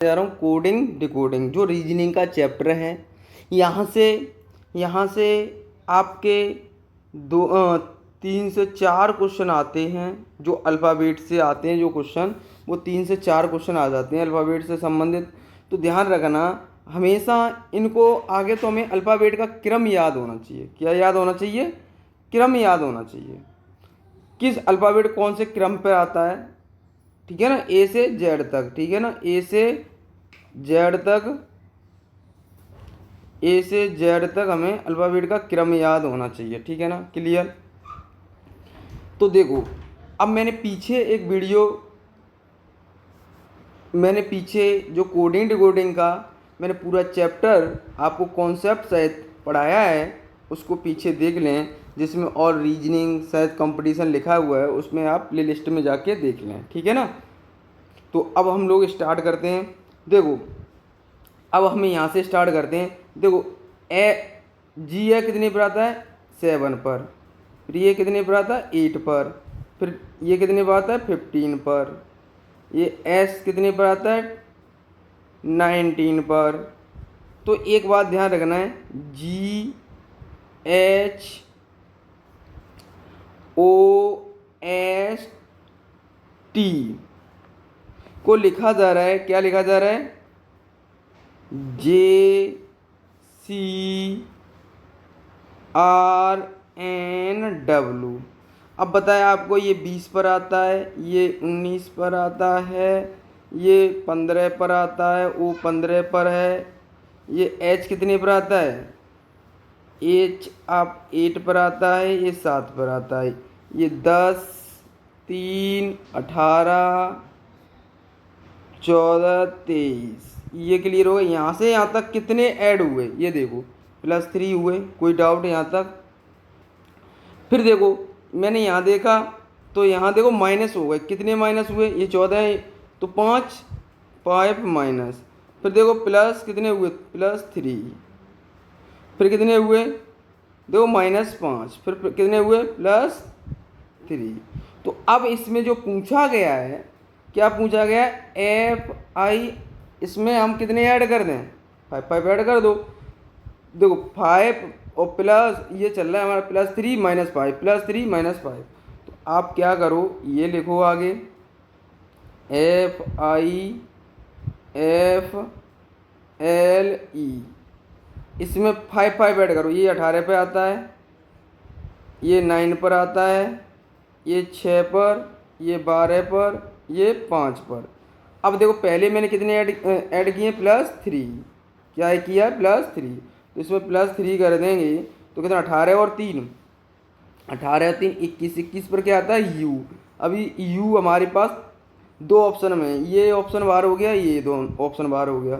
जा रहा हूँ कोडिंग डिकोडिंग जो रीजनिंग का चैप्टर है। यहाँ से आपके 3 से 4 क्वेश्चन आते हैं जो अल्फ़ाबेट से आते हैं। जो क्वेश्चन वो 3 से 4 क्वेश्चन आ जाते हैं अल्फ़ाबेट से संबंधित। तो ध्यान रखना हमेशा इनको आगे। तो हमें अल्फ़ाबेट का क्रम याद होना चाहिए। क्या याद होना चाहिए? क्रम याद होना चाहिए। किस अल्फ़ाबेट कौन से क्रम पर आता है, ठीक है ना, ए से जेड तक, ठीक है ना, ए से जेड तक, ए से जेड तक हमें अल्फ़ाबेट का क्रम याद होना चाहिए, ठीक है ना। क्लियर? तो देखो, अब मैंने पीछे जो कोडिंग डिकोडिंग का मैंने पूरा चैप्टर आपको कॉन्सेप्ट सहित पढ़ाया है, उसको पीछे देख लें, जिसमें और रीजनिंग शायद कंपटीशन लिखा हुआ है, उसमें आप प्ले लिस्ट में जाके देख लें, ठीक है ना। तो अब हम लोग स्टार्ट करते हैं। देखो, अब हमें यहाँ से स्टार्ट करते हैं। देखो, ए जी है कितने पर आता है? 7 पर। फिर ये कितने पर आता है? 8 पर। फिर ये कितने पर आता है? 15 पर। ये एस कितने पर आता है? 19 पर। तो एक बात ध्यान रखना है, G H O S T को लिखा जा रहा है, क्या लिखा जा रहा है? जे सी आर एन डब्लू। अब बताया आपको, ये 20 पर आता है, ये 19 पर आता है, ये 15 पर आता है, वो 15 पर है। ये एच कितने पर आता है? एच आप 8 पर आता है, ये 7 पर आता है। ये 10 3 18 14 23। ये क्लियर हो गया। यहाँ से यहाँ तक कितने ऐड हुए ये देखो, +3 हुए। कोई डाउट यहाँ तक? फिर देखो, मैंने यहाँ देखा तो यहाँ देखो माइनस हो गए। कितने माइनस हुए? ये 14 है तो 5 माइनस। फिर देखो प्लस कितने हुए? +3। फिर कितने हुए? देखो -5। फिर कितने हुए? +3। तो अब इसमें जो पूछा गया है, क्या पूछा गया है? F I. इसमें हम कितने ऐड कर दें? 5 ऐड कर दो। देखो 5 और प्लस ये चल रहा है हमारा +3 -5, +3 -5। तो आप क्या करो, ये लिखो आगे FIFLE। इसमें 5 ऐड करो। ये 18 पे आता है, ये 9 पर आता है, ये 6 पर, ये 12 पर, ये 5 पर। अब देखो पहले मैंने कितने ऐड किए? +3। क्या किया? +3। तो इसमें +3 कर देंगे तो कितना? 18 और 3, 18 और 3 21। 21 पर क्या आता है? यू। अभी यू हमारे पास 2 ऑप्शन में है, ये ऑप्शन बाहर हो गया, ये 2 ऑप्शन बाहर हो गया,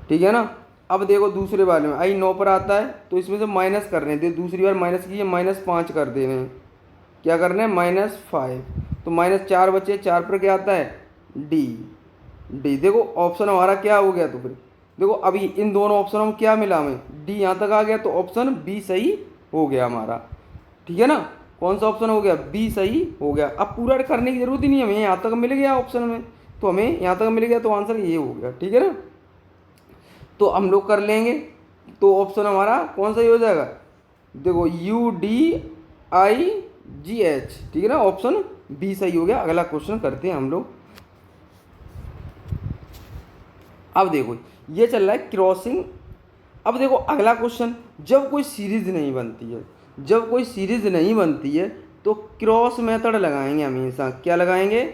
ठीक है ना। अब देखो दूसरे वाले में आई 9 पर आता है, तो इसमें से माइनस कर रहे हैं। दूसरी बार माइनस किए, -5 कर दे रहे हैं। क्या कर रहे हैं? -5। तो -4 बचे। 4 पर क्या आता है? डी। देखो ऑप्शन हमारा क्या हो गया? तो फिर देखो अभी इन दोनों ऑप्शनों में क्या मिला हमें? डी यहाँ तक आ गया, तो ऑप्शन बी सही हो गया हमारा, ठीक है ना। कौन सा ऑप्शन हो गया? बी सही हो गया। अब पूरा करने की जरूरत ही नहीं, हमें यहाँ तक मिल गया ऑप्शन में, तो हमें यहाँ तक मिल गया, तो आंसर ये हो गया, ठीक है ना। तो हम लोग कर लेंगे। तो ऑप्शन हमारा कौन सा ही हो जाएगा? देखो UDIGH, ठीक है ना, ऑप्शन बी सही हो गया। अगला क्वेश्चन करते हैं हम लोग। अब देखो ये चल रहा है क्रॉसिंग। अब देखो अगला क्वेश्चन, जब कोई सीरीज नहीं बनती है तो क्रॉस मेथड लगाएंगे हमेशा। क्या लगाएंगे?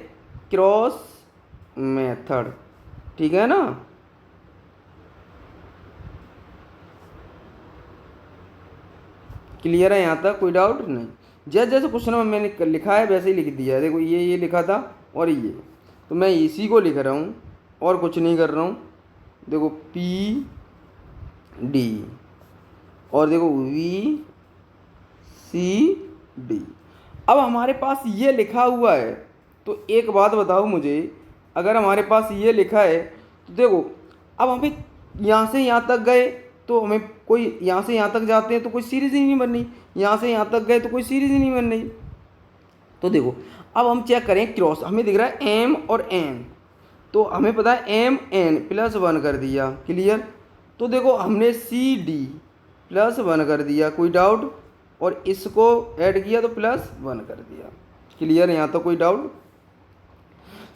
क्रॉस मेथड, ठीक है ना। क्लियर है यहाँ तक? कोई डाउट नहीं? जैसे जैसे क्वेश्चन में मैंने लिखा है वैसे ही लिख दिया है। देखो ये लिखा था और ये, तो मैं इसी को लिख रहा हूँ और कुछ नहीं कर रहा हूँ। देखो PD और देखो VCD। अब हमारे पास ये लिखा हुआ है, तो एक बात बताओ मुझे, अगर हमारे पास ये लिखा है तो देखो अब हमें यहाँ से यहाँ तक गए तो हमें कोई, यहाँ से यहाँ तक जाते हैं तो कोई सीरीज़ ही नहीं बन रही, यहाँ से यहाँ तक गए तो कोई सीरीज़ ही नहीं बन रही। तो देखो अब हम चेक करें क्रॉस, हमें दिख रहा है M और N, तो हमें पता है एम एन प्लस वन कर दिया, क्लियर। तो देखो हमने सी डी प्लस वन कर दिया, कोई डाउट, और इसको ऐड किया तो प्लस वन कर दिया, क्लियर। यहाँ तो कोई डाउट।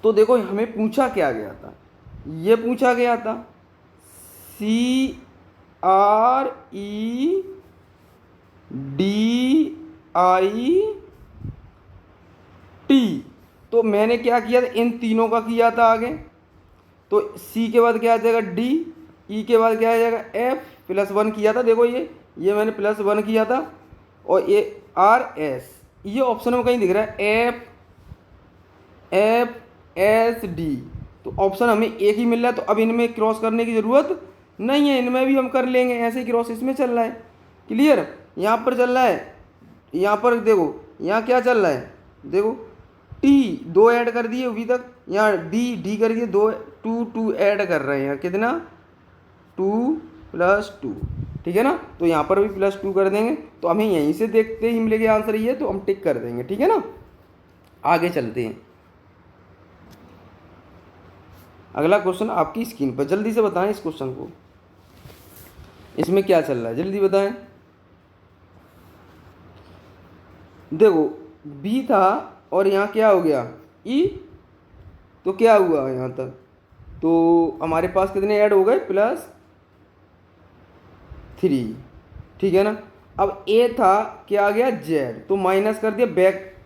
तो देखो हमें पूछा क्या गया था, ये पूछा गया था C R E D I T. तो मैंने क्या किया था, इन तीनों का किया था आगे। तो सी के बाद क्या आ जाएगा डी, ई के बाद क्या आ जाएगा एफ, प्लस वन किया था। देखो ये मैंने प्लस वन किया था, और ये आर एस, ये ऑप्शन में कहीं दिख रहा है एफ एफ एस डी। तो ऑप्शन हमें एक ही मिल रहा है, तो अब इनमें क्रॉस करने की ज़रूरत नहीं है, इनमें भी हम कर लेंगे। ऐसे ही क्रॉस इसमें चल रहा है, क्लियर। यहाँ पर चल रहा है, यहाँ पर देखो यहाँ क्या चल रहा है, देखो टी दो ऐड कर दिए अभी तक, यहाँ डी डी कर दिए दो, टू टू ऐड कर रहे हैं यहाँ, कितना 2 + 2, ठीक है ना। तो यहाँ पर भी +2 कर देंगे, तो हमें यहीं से देखते ही मिलेगा आंसर ये, तो हम टिक कर देंगे, ठीक है ना। आगे चलते हैं, अगला क्वेश्चन आपकी स्क्रीन पर, जल्दी से बताएं इस क्वेश्चन को, इसमें क्या चल रहा है जल्दी बताएं। देखो बी था और यहाँ क्या हो गया ई, तो क्या हुआ यहाँ तक, तो हमारे पास कितने ऐड हो गए +3, ठीक है ना। अब ए था क्या आ गया जेड, तो माइनस कर दिया बैक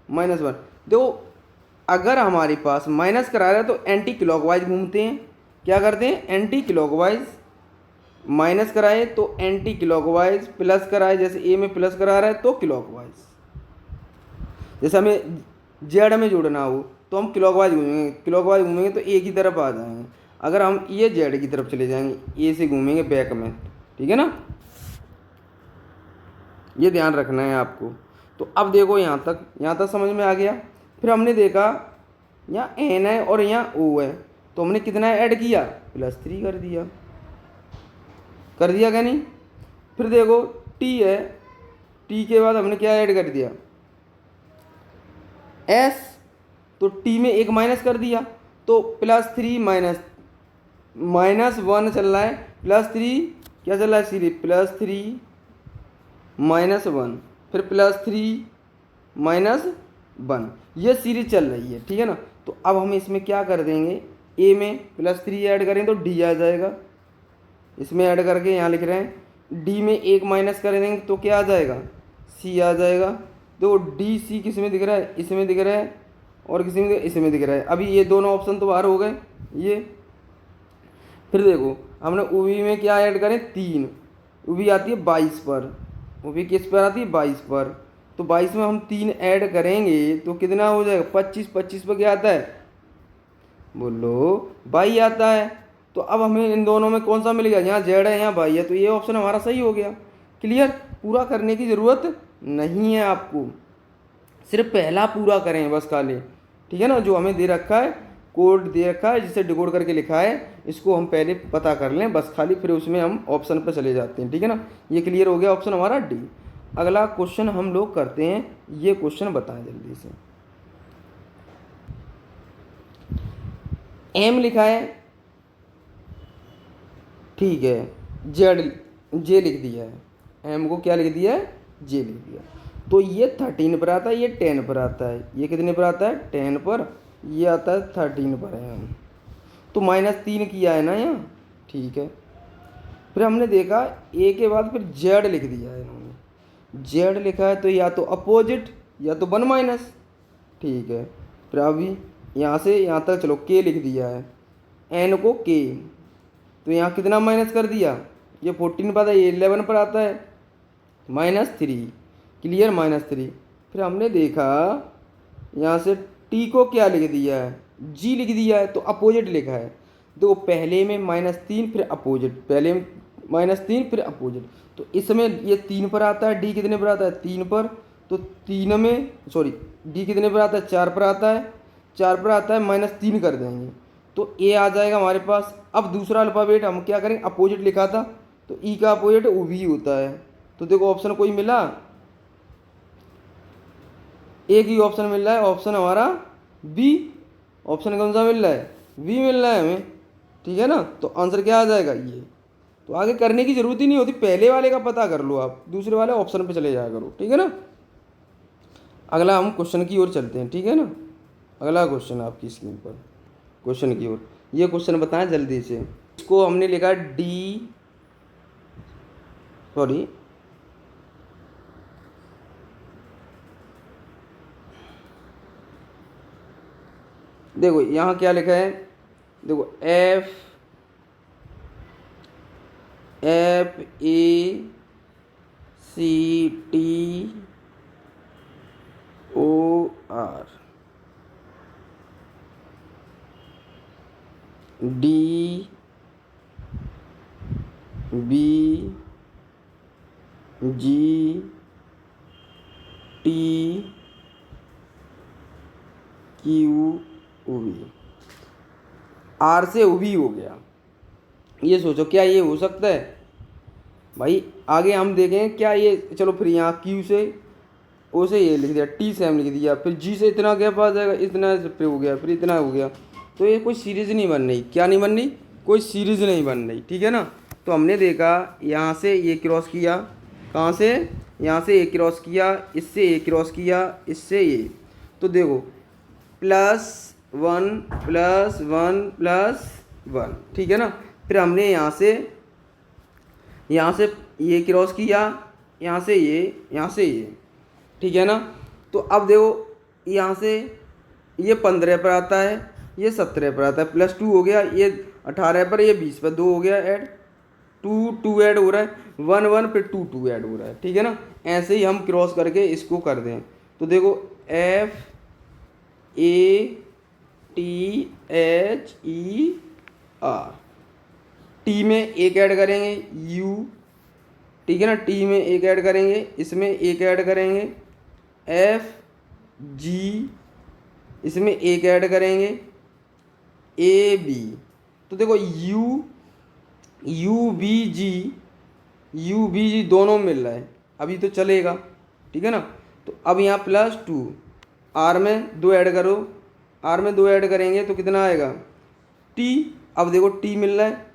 -1। देखो अगर हमारे पास माइनस करा रहा है तो एंटी क्लॉकवाइज घूमते हैं, क्या करते हैं एंटी क्लॉकवाइज, माइनस कराए तो एंटी क्लॉकवाइज, प्लस कराए जैसे ए में प्लस करा रहा है तो क्लॉकवाइज। जैसे हमें जेड में जोड़ना हो तो हम क्लॉकवाइज घूमेंगे, क्लॉकवाइज घूमेंगे तो ए की तरफ आ जाएंगे। अगर हम ये जेड की तरफ चले जाएंगे, ए से घूमेंगे बैक में, ठीक है ना, ये ध्यान रखना है आपको। तो अब देखो यहाँ तक समझ में आ गया। फिर हमने देखा यहाँ एन है और यहाँ ओ है, तो हमने कितना ऐड किया +3 कर दिया क्या नहीं। फिर देखो टी है, टी के बाद हमने क्या ऐड कर दिया एस, तो टी में एक माइनस कर दिया, तो +3 -1 चल रहा है, +3 क्या चल रहा है सीधे +3 -1, फिर +3 -1, ये सीरीज चल रही है, ठीक है ना। तो अब हम इसमें क्या कर देंगे, ए में +3 ऐड करें तो डी आ जाएगा, इसमें ऐड करके यहाँ लिख रहे हैं, डी में एक माइनस कर देंगे तो क्या आ जाएगा सी आ जाएगा। तो डी सी किस में दिख रहा है, इसमें दिख रहा है, और किसी में इसमें दिख रहा है। अभी ये दोनों ऑप्शन तो बाहर हो गए ये। फिर देखो हमने ऊवी में क्या ऐड करें 3, ऊवी आती है 22 पर, ऊवी किस पर आती है 22 पर, तो 22 में हम 3 ऐड करेंगे तो कितना हो जाएगा 25, 25 पर क्या आता है बोलो 22 आता है। तो अब हमें इन दोनों में कौन सा मिल गया, यहाँ जेड है यहाँ वाई है, तो ये ऑप्शन हमारा सही हो गया, क्लियर। पूरा करने की ज़रूरत नहीं है आपको, सिर्फ पहला पूरा करें बस खाली, ठीक है ना। जो हमें दे रखा है कोड दे रखा है जिसे डिकोड करके लिखा है, इसको हम पहले पता कर लें बस खाली, फिर उसमें हम ऑप्शन पर चले जाते हैं, ठीक है ना। ये क्लियर हो गया ऑप्शन हमारा डी। अगला क्वेश्चन हम लोग करते हैं, ये क्वेश्चन बताएं जल्दी से। एम लिखा है, ठीक है, जेड जे लिख दिया है, एम को क्या लिख दिया है जे लिख दिया। तो ये 13 पर आता है, ये 10 पर आता है, ये कितने पर आता है 10 पर, ये आता है 13 पर है हम, तो -3 किया है ना यहाँ, ठीक है। फिर हमने देखा ए के बाद फिर जेड लिख दिया है इन्होंने, जेड लिखा है तो या तो अपोजिट या तो 1 - ठीक है। फिर अभी यहाँ से यहाँ तक चलो के लिख दिया है, एन को के, तो यहाँ कितना माइनस कर दिया, ये 14 पर आता है, ये 11 पर आता है -3, क्लियर -3। फिर हमने देखा यहाँ से टी को क्या लिख दिया है जी लिख दिया है, तो अपोजिट लिखा है, तो पहले में -3 फिर अपोजिट, पहले में -3 फिर अपोजिट, तो इसमें ये 3 पर आता है, डी कितने पर आता है 3 पर, तो 3 में सॉरी डी कितने पर आता है 4 पर आता है, 4 पर आता है -3 कर देंगे तो ए आ जाएगा हमारे पास। अब दूसरा अल्फ़ाबेट हम क्या करेंगे, अपोजिट लिखा था तो ई का अपोजिट ओ वी होता है, तो देखो ऑप्शन कोई मिला, एक ही ऑप्शन मिल रहा है, ऑप्शन हमारा बी, ऑप्शन कौन सा मिल रहा है वी मिल रहा है हमें, ठीक है ना। तो आंसर क्या आ जाएगा ये। तो आगे करने की ज़रूरत ही नहीं होती, पहले वाले का पता कर लो आप, दूसरे वाले ऑप्शन पे चले जाया करो, ठीक है ना। अगला हम क्वेश्चन की ओर चलते हैं, ठीक है ना। अगला क्वेश्चन आपकी स्क्रीन पर, क्वेश्चन की ओर। ये क्वेश्चन बताएं जल्दी से। इसको हमने लिखा डी, सॉरी देखो यहाँ क्या लिखा है, देखो F A C T O R D B G T Q V. R से वी हो गया। ये सोचो क्या ये हो सकता है भाई। आगे हम देखें क्या ये, चलो फिर यहाँ क्यू से ओ से ये लिख दिया, टी से हम लिख दिया, फिर जी से इतना गैप आ जाएगा, इतना से फिर हो गया, फिर इतना हो गया। तो ये कोई सीरीज़ नहीं बन रही, क्या नहीं बन रही, कोई सीरीज़ नहीं बन रही, ठीक है ना। तो हमने देखा यहाँ से ये क्रॉस किया, कहाँ से, यहाँ से ये क्रॉस किया, इससे ये क्रॉस किया, इससे ये। तो देखो +1 +1 +1, ठीक है ना। फिर हमने यहाँ से ये क्रॉस किया, यहाँ से ये, ठीक है ना। तो अब देखो यहाँ से ये 15 पर आता है, ये 17 पर आता है, +2 हो गया, ये 18 पर, ये 20 पर, 2 हो गया ऐड, 2 ऐड हो रहा है, 1 1 फिर 2 ऐड हो रहा है, ठीक है ना। ऐसे ही हम क्रॉस करके इसको कर दें। तो देखो F A T H E R, T में एक ऐड करेंगे U, ठीक है ना, टी में एक ऐड करेंगे, इसमें एक ऐड करेंगे F G, इसमें एक ऐड करेंगे A B। तो देखो U B G दोनों मिल रहा है, अभी तो चलेगा, ठीक है ना। तो अब यहाँ +2, R में 2 ऐड करो, R में 2 ऐड करेंगे तो कितना आएगा T। अब देखो T मिल रहा है,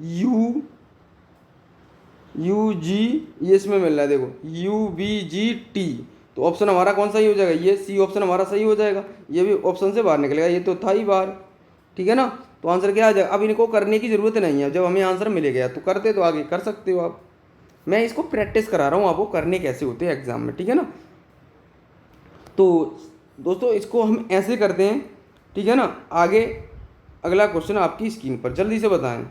U G ये इसमें मिल रहा है, देखो U B G T। तो ऑप्शन हमारा कौन सा ही हो जाएगा, ये सी ऑप्शन हमारा सही हो जाएगा, ये भी ऑप्शन से बाहर निकलेगा, ये तो था ही बाहर, ठीक है ना। तो आंसर क्या आ जाएगा। अब इनको करने की ज़रूरत नहीं है, जब हमें आंसर मिल गया तो करते, तो आगे कर सकते हो आप। मैं इसको प्रैक्टिस करा रहा हूँ आपको, करने कैसे होते हैं एग्जाम में, ठीक है ना। तो दोस्तों इसको हम ऐसे करते हैं, ठीक है ना। आगे अगला क्वेश्चन आपकी स्क्रीन पर, जल्दी से बताएं,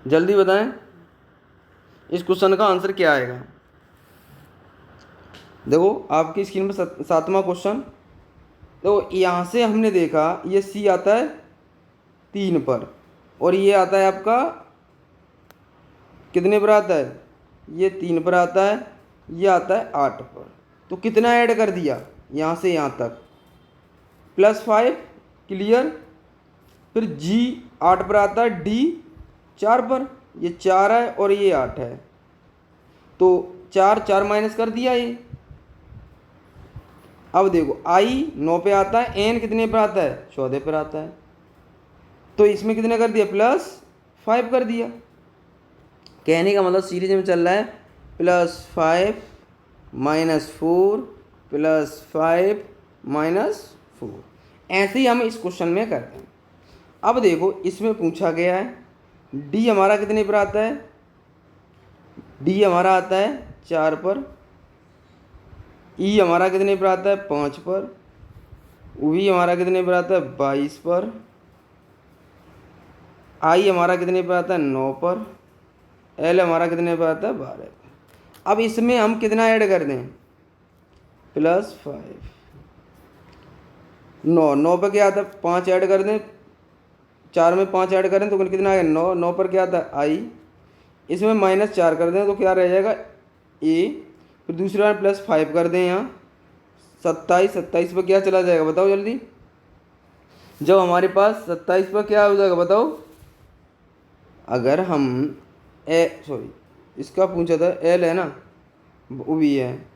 जल्दी बताएं इस क्वेश्चन का आंसर क्या आएगा। देखो आपकी स्क्रीन पर 7वां क्वेश्चन। तो यहाँ से हमने देखा ये सी आता है 3 पर, और ये आता है आपका कितने पर आता है, ये 3 पर आता है, ये आता है 8 पर। तो कितना ऐड कर दिया यहाँ से यहाँ तक, +5, क्लियर। फिर जी 8 पर आता है, डी 4 पर, ये 4 है और ये 8 है, तो 4 माइनस कर दिया ये। अब देखो आई 9 पे आता है, एन कितने पर आता है, 14 पर आता है, तो इसमें कितने कर दिया, +5 कर दिया। कहने का मतलब सीरीज में चल रहा है +5 -4 +5 -4। ऐसे ही हम इस क्वेश्चन में करते हैं। अब देखो इसमें पूछा गया है डी हमारा कितने पर आता है, डी हमारा आता है 4 पर, ई हमारा कितने पर आता है 5 पर, वी हमारा कितने पर आता है 22 पर, आई हमारा कितने पर आता है 9 पर, एल हमारा कितने पर आता है 12 पर। अब इसमें हम कितना ऐड कर दें, +5, 9 पर क्या आता है 5 ऐड कर दें, 4 में 5 ऐड करें तो कितना आएगा 9 पर क्या आता है आई, इसमें -4 कर दें तो क्या रह जाएगा ए, फिर दूसरी बार +5 कर दें यहाँ 27 पर क्या चला जाएगा बताओ जल्दी। जब हमारे पास 27 पर क्या हो जाएगा बताओ, अगर हम इसका पूछा था एल है ना, वो भी है,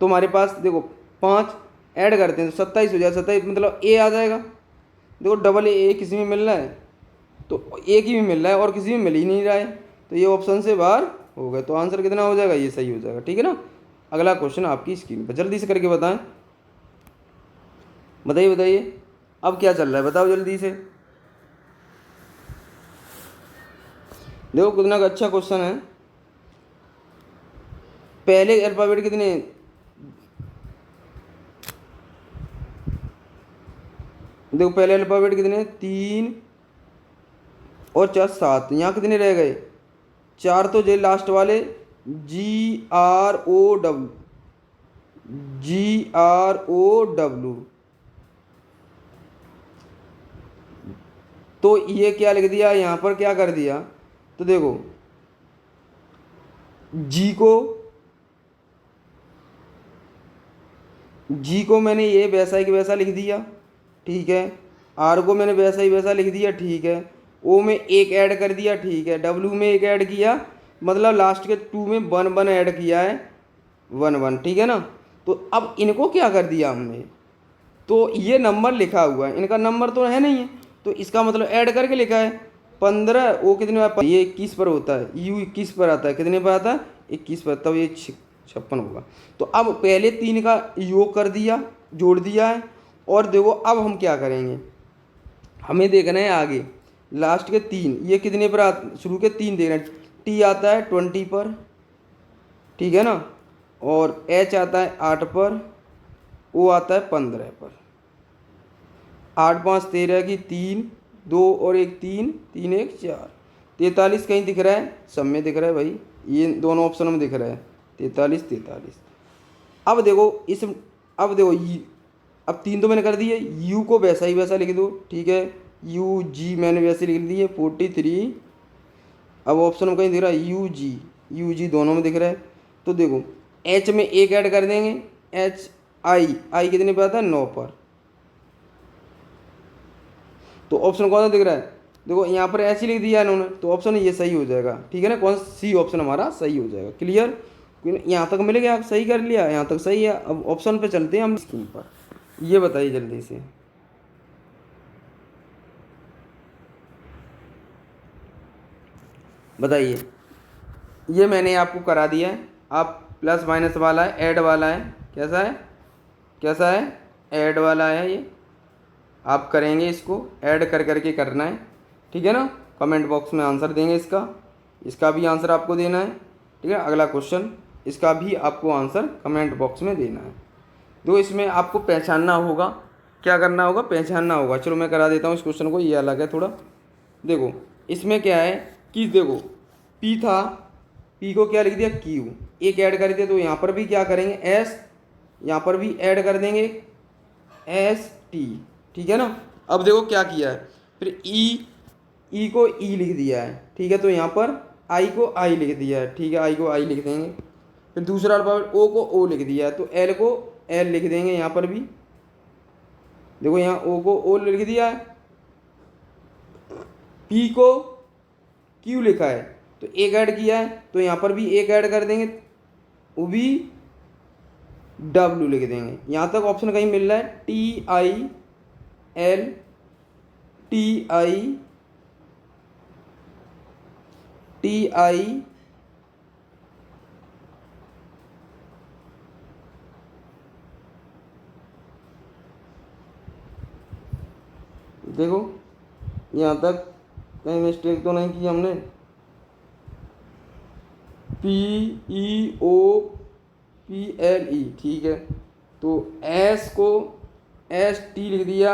तो हमारे पास देखो 5 ऐड करते हैं तो 27 हो जाएगा, 27 मतलब ए आ जाएगा, देखो डबल ए किसी में मिल रहा है, तो एक ही में मिल रहा है और किसी में मिल ही नहीं रहा है, तो ये ऑप्शन से बाहर हो गए। तो आंसर कितना हो जाएगा, ये सही हो जाएगा। ठीक है ना। अगला क्वेश्चन आपकी स्क्रीन पर, जल्दी से करके बताएं। बताइए बताइए अब क्या चल रहा है, बताओ जल्दी से। देखो कितना अच्छा क्वेश्चन है। पहले अल्फाबेट कितने, देखो पहले अल्फाबेट कितने, 3 और 4 7, यहाँ कितने रह गए, 4 तो जे लास्ट वाले, GROW, GROW। तो ये क्या लिख दिया यहाँ पर, क्या कर दिया, तो देखो जी को मैंने ये वैसा ही कि वैसा लिख दिया, ठीक है। आर को मैंने वैसा ही वैसा लिख दिया, ठीक है। ओ में एक ऐड कर दिया, ठीक है। डब्ल्यू में एक ऐड किया, मतलब लास्ट के 2 में 1 1 ऐड किया है, 1 1, ठीक है ना। तो अब इनको क्या कर दिया हमने, तो ये नंबर लिखा हुआ है, इनका नंबर तो है नहीं है, तो इसका मतलब ऐड करके लिखा है 15। वो कितने पर, ये 21 पर होता है, यू 21 पर आता है, कितने पर आता है, 21 पर, तब ये 56 होगा। तो अब पहले 3 का योग कर दिया, जोड़ दिया है। और देखो अब हम क्या करेंगे, हमें देखना है आगे लास्ट के 3, ये कितने पर शुरू के 3 देखना है। टी आता है 20 पर, ठीक है ना, और एच आता है 8 पर, ओ आता है 15 पर। 8 5 13 की 3, 2 और 1 3, 3 1 4, 43 कहीं दिख रहा है, सब में दिख रहा है भाई, ये दोनों ऑप्शन में दिख रहा है, 43 43। अब देखो अब देखो अब 3 तो मैंने कर दिए, यू को वैसा ही वैसा लिख दो, ठीक है। यू जी मैंने वैसे लिख दिए 43। अब ऑप्शन में कहीं दिख रहा है यू जी दोनों में दिख रहा है। तो देखो एच में एक ऐड कर देंगे, एच आई कितने पे आता है, 9 पर। तो ऑप्शन कौन सा दिख रहा है, देखो यहाँ पर ऐसे लिख दिया इन्होंने, तो ऑप्शन ये सही हो जाएगा, ठीक है ना। कौन सी ऑप्शन हमारा सही हो जाएगा, क्लियर। यहाँ तक मिल गया, सही कर लिया, यहाँ तक सही है। अब ऑप्शन पे चलते हैं हम स्क्रीन पर, ये बताइए जल्दी से। बताइए, ये मैंने आपको करा दिया है। आप प्लस माइनस वाला है, ऐड वाला है, कैसा है, कैसा है, ऐड वाला है ये। आप करेंगे इसको ऐड कर करके करना है, ठीक है ना। कमेंट बॉक्स में आंसर देंगे इसका, इसका भी आंसर आपको देना है, ठीक है। अगला क्वेश्चन, इसका भी आपको आंसर कमेंट बॉक्स में देना है। तो इसमें आपको पहचानना होगा, क्या करना होगा, पहचानना होगा। चलो मैं करा देता हूँ इस क्वेश्चन को, ये अलग है थोड़ा। देखो इसमें क्या है कि देखो पी था, पी को क्या लिख दिया, क्यू, एक ऐड कर दिया, तो यहाँ पर भी क्या करेंगे, एस, यहाँ पर भी ऐड कर देंगे एस टी, ठीक है ना। अब देखो क्या किया है, फिर ई को ई लिख दिया है, ठीक है। तो यहाँ पर आई को आई लिख दिया है, ठीक है, आई को आई लिख देंगे। फिर दूसरा अल्फाबेट ओ को ओ लिख दिया है, तो एल को एल लिख देंगे यहाँ पर भी। देखो यहाँ ओ को ओ लिख दिया है, पी को क्यू लिखा है, तो एक ऐड किया है, तो यहाँ पर भी एक ऐड कर देंगे, वो भी डब्ल्यू लिख देंगे। यहाँ तक ऑप्शन कहीं मिल रहा है, T I L, T I देखो यहाँ तक कहीं मिस्टेक तो नहीं की हमने, PEOPLE, ठीक है। तो एस को एस टी लिख दिया,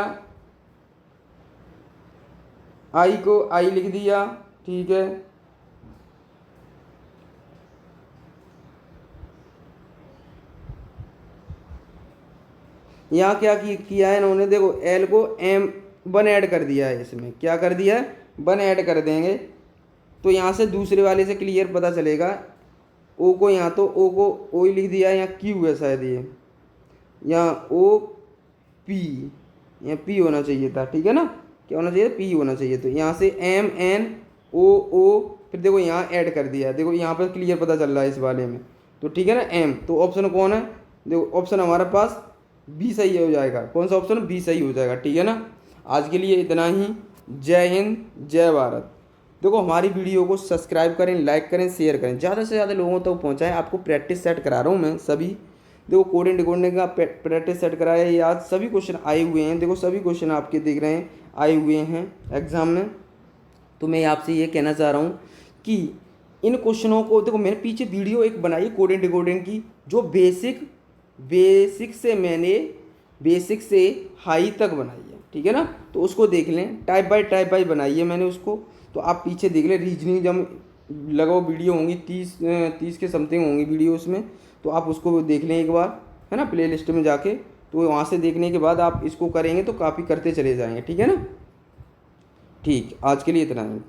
आई को आई लिख दिया, ठीक है। यहाँ क्या किया है इन्होंने, देखो एल को एम 1 ऐड कर दिया है, इसमें क्या कर दिया है, 1 ऐड कर देंगे। तो यहाँ से दूसरे वाले से क्लियर पता चलेगा, ओ को यहाँ तो ओ को ओ ही लिख दिया है, यहाँ क्यू है शायद, ये यहाँ ओ पी, यहाँ पी होना चाहिए था, ठीक है ना। क्या होना चाहिए, पी होना चाहिए। तो यहाँ से एम एन ओ, फिर देखो यहाँ ऐड कर दिया है, देखो यहाँ पर क्लियर पता चल रहा है इस वाले में, तो ठीक है ना एम। तो ऑप्शन कौन है, देखो ऑप्शन हमारे पास बी सही हो जाएगा। कौन सा ऑप्शन, बी सही हो जाएगा, ठीक है ना। आज के लिए इतना ही। जय हिंद, जय भारत। देखो हमारी वीडियो को सब्सक्राइब करें, लाइक करें, शेयर करें, ज़्यादा से ज़्यादा लोगों तक पहुँचाएं। आपको प्रैक्टिस सेट करा रहा हूँ मैं सभी। देखो कोडिंग डिकोडिंग का प्रैक्टिस सेट कराया, ये आज सभी क्वेश्चन आए हुए हैं। देखो सभी क्वेश्चन आपके दिख रहे हैं, आए हुए हैं एग्ज़ाम में। तो मैं आपसे ये कहना चाह रहा हूँ कि इन क्वेश्चनों को देखो, मैंने पीछे वीडियो एक बनाई कोडिंग डिकोडिंग की, जो बेसिक से मैंने बेसिक से हाई तक बनाई है, ठीक है ना। तो उसको देख लें, टाइप बाय बनाई है मैंने उसको। तो आप पीछे देख लें, रीजनिंग जब लगाओ वीडियो होंगी 30 के समथिंग होंगी वीडियो उसमें। तो आप उसको देख लें एक बार, है ना, प्ले लिस्ट में जाके। तो वहाँ से देखने के बाद आप इसको करेंगे तो काफ़ी करते चले जाएंगे, ठीक है ना। ठीक, आज के लिए इतना है।